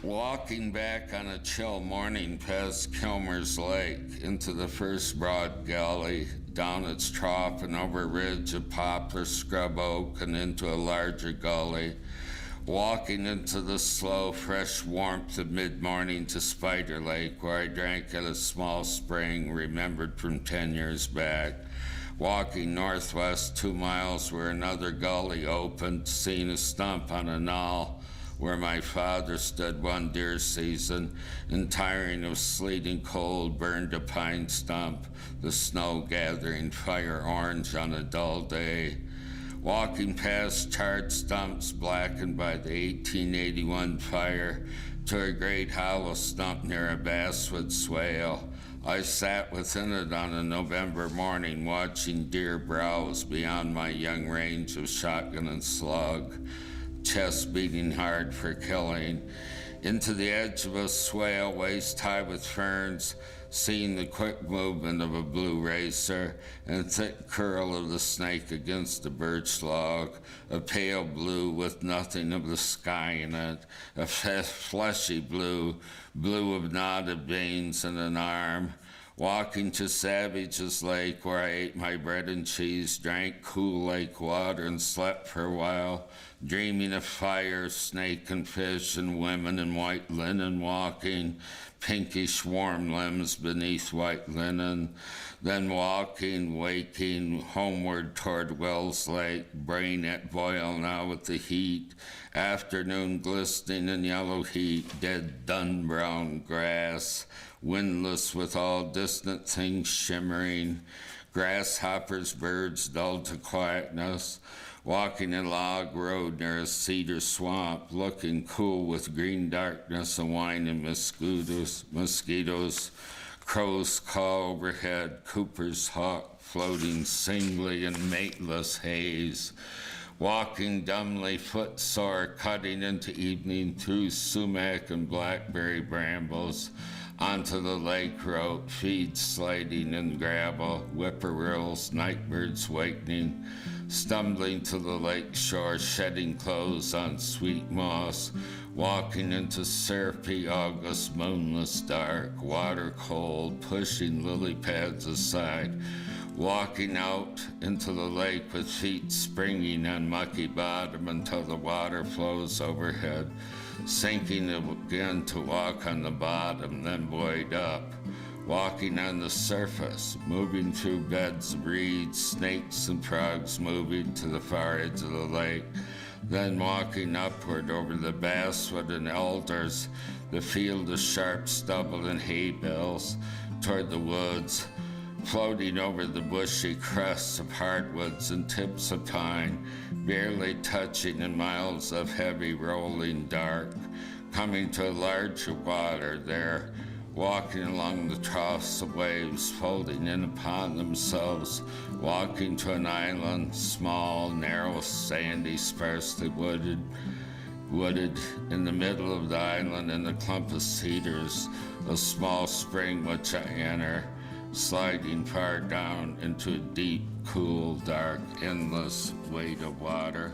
Walking back on a chill morning past Kilmer's Lake into the first broad gully, down its trough and over a ridge of poplar, scrub oak, and into a larger gully. Walking into the slow, fresh warmth of mid-morning to Spider Lake, where I drank at a small spring remembered from 10 years back. Walking northwest 2 miles where another gully opened, seeing a stump on a knoll where my father stood one deer season, and tiring of sleeting cold, burned a pine stump, the snow gathering fire orange on a dull day. Walking past charred stumps blackened by the 1881 fire to a great hollow stump near a basswood swale, I sat within it on a November morning watching deer browse beyond my young range of shotgun and slug, chest beating hard for killing, into the edge of a swale waist high with ferns, seeing the quick movement of a blue racer and thick curl of the snake against the birch log, a pale blue with nothing of the sky in it, a fleshy blue, blue of knotted veins and an arm. Walking to Savage's Lake where I ate my bread and cheese, drank cool lake water and slept for a while, dreaming of fire, snake and fish and women in white linen walking, pinkish warm limbs beneath white linen, then walking, waking, homeward toward Wells Lake, brain at boil now with the heat, afternoon glistening in yellow heat, dead dun brown grass, windless with all distant things shimmering, grasshoppers, birds dulled to quietness, walking a log road near a cedar swamp, looking cool with green darkness and whining mosquitoes, crows caw overhead, Cooper's hawk floating singly in mateless haze, walking dumbly, footsore, cutting into evening through sumac and blackberry brambles, onto the lake road, feet sliding in gravel, whippoorwills, nightbirds wakening, stumbling to the lake shore, shedding clothes on sweet moss, walking into syrupy August moonless dark, water cold, pushing lily pads aside, walking out into the lake with feet springing on mucky bottom until the water flows overhead, sinking again to walk on the bottom, then buoyed up, walking on the surface, moving through beds of reeds, snakes and frogs moving to the far edge of the lake, then walking upward over the basswood and elders, the field of sharp stubble and hay bales, toward the woods, floating over the bushy crests of hardwoods and tips of pine, barely touching in miles of heavy rolling dark, coming to a larger water there, walking along the troughs of waves, folding in upon themselves, walking to an island, small, narrow, sandy, sparsely wooded, in the middle of the island in a clump of cedars, a small spring which I enter, sliding far down into a deep, cool, dark, endless weight of water.